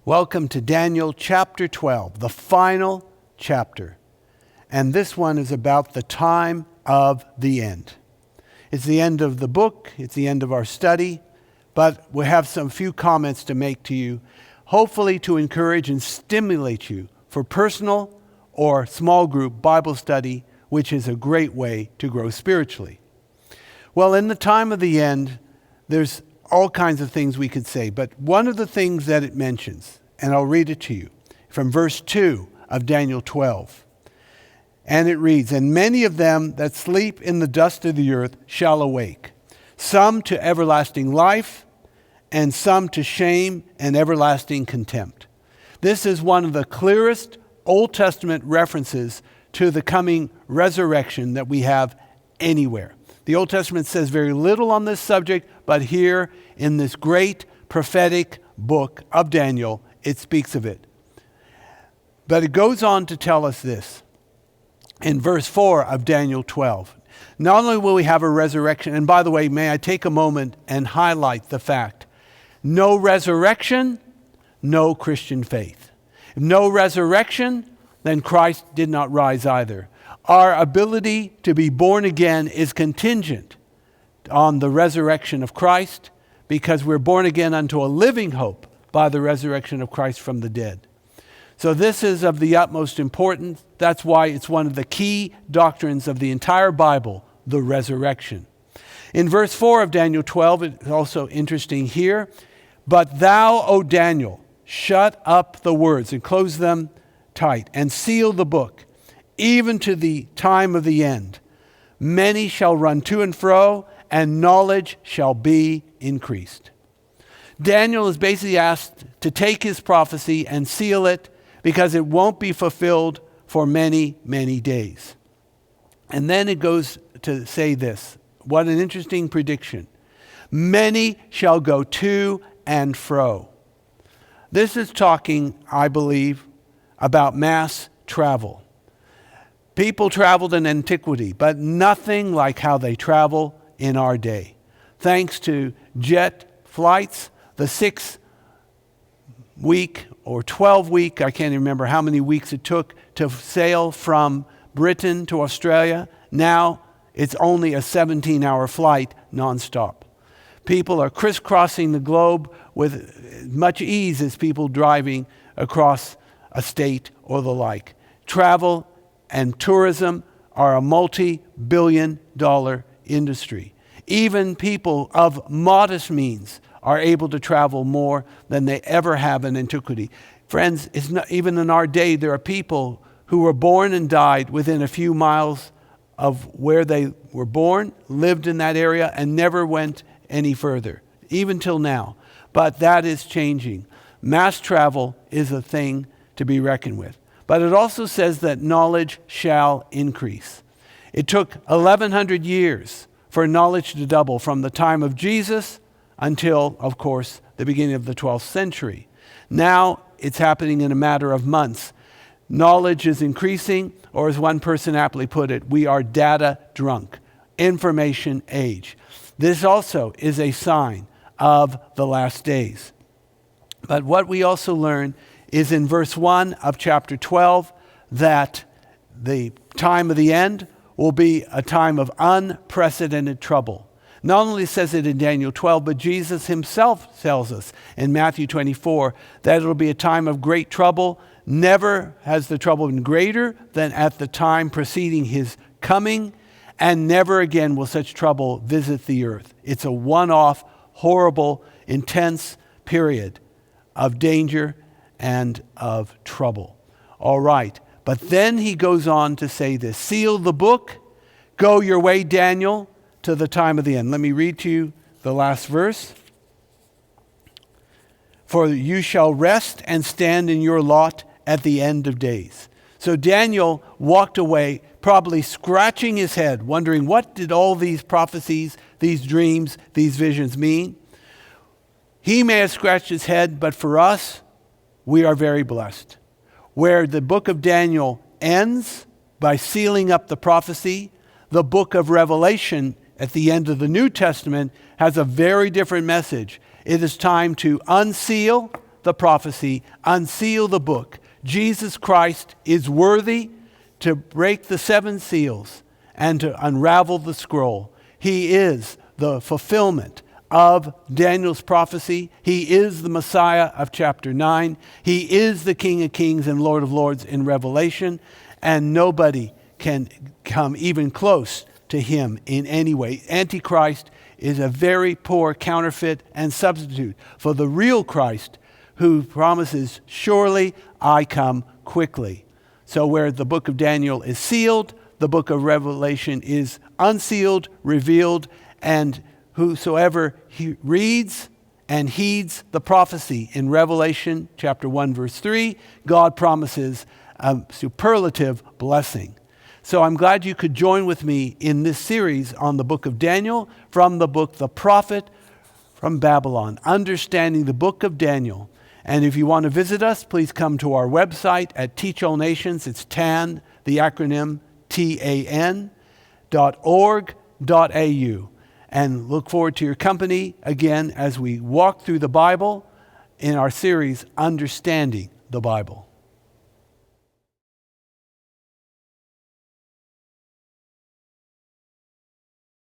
Welcome to Daniel chapter 12, the final chapter. And this one is about the time of the end. It's the end of the book, it's the end of our study, but we have some few comments to make to you, hopefully to encourage and stimulate you for personal or small group Bible study, which is a great way to grow spiritually. Well, in the time of the end, there's all kinds of things we could say, but one of the things that it mentions, and I'll read it to you from verse 2 of Daniel 12. And it reads, "And many of them that sleep in the dust of the earth shall awake, some to everlasting life, and some to shame and everlasting contempt." This is one of the clearest Old Testament references to the coming resurrection that we have anywhere. The Old Testament says very little on this subject, but here in this great prophetic book of Daniel, it speaks of it. But it goes on to tell us this in verse 4 of Daniel 12. Not only will we have a resurrection, and by the way, may I take a moment and highlight the fact, no resurrection, no Christian faith. If no resurrection, then Christ did not rise either. Our ability to be born again is contingent on the resurrection of Christ because we're born again unto a living hope by the resurrection of Christ from the dead. So this is of the utmost importance. That's why it's one of the key doctrines of the entire Bible, the resurrection. In verse 4 of Daniel 12, it's also interesting here. "But thou, O Daniel, shut up the words," and close them tight, "and seal the book, even to the time of the end. Many shall run to and fro, and knowledge shall be increased." Daniel is basically asked to take his prophecy and seal it because it won't be fulfilled for many, many days. And then it goes to say this. What an interesting prediction. "Many shall go to and fro." This is talking, I believe, about mass travel. People traveled in antiquity, but nothing like how they travel in our day. Thanks to jet flights, the 6-week or 12-week, I can't remember how many weeks it took to sail from Britain to Australia. Now it's only a 17-hour flight nonstop. People are crisscrossing the globe with much ease as people driving across a state or the like. Travel and tourism are a multi-billion-dollar industry. Even people of modest means are able to travel more than they ever have in antiquity. Friends, it's not, even in our day, there are people who were born and died within a few miles of where they were born, lived in that area, and never went any further, even till now. But that is changing. Mass travel is a thing to be reckoned with. But it also says that knowledge shall increase. It took 1,100 years for knowledge to double from the time of Jesus until, of course, the beginning of the 12th century. Now it's happening in a matter of months. Knowledge is increasing, or as one person aptly put it, we are data drunk, information age. This also is a sign of the last days. But what we also learn is in verse 1 of chapter 12 that the time of the end will be a time of unprecedented trouble. Not only says it in Daniel 12, but Jesus himself tells us in Matthew 24 that it'll be a time of great trouble. Never has the trouble been greater than at the time preceding his coming, and never again will such trouble visit the earth. It's a one-off, horrible, intense period of danger and of trouble. All right, but then he goes on to say this, "Seal the book, go your way, Daniel, to the time of the end." Let me read to you the last verse. "For you shall rest and stand in your lot at the end of days." So Daniel walked away, probably scratching his head, wondering what did all these prophecies, these dreams, these visions mean? He may have scratched his head, but for us, we are very blessed. Where the book of Daniel ends by sealing up the prophecy, the book of Revelation at the end of the New Testament has a very different message. It is time to unseal the prophecy, unseal the book. Jesus Christ is worthy to break the 7 seals and to unravel the scroll. He is the fulfillment of Daniel's prophecy. He is the Messiah of chapter 9. He is the King of Kings and Lord of Lords in Revelation, and nobody can come even close to him in any way. Antichrist is a very poor counterfeit and substitute for the real Christ, who promises, surely I come quickly. So where the book of Daniel is sealed, the book of Revelation is unsealed, revealed, and whosoever he reads and heeds the prophecy in Revelation chapter 1 verse 3, God promises a superlative blessing. So I'm glad you could join with me in this series on the book of Daniel from the book The Prophet from Babylon, understanding the book of Daniel. And if you want to visit us, please come to our website at Teach All Nations. It's TAN, the acronym TAN.org.au. And look forward to your company again as we walk through the Bible in our series, Understanding the Bible.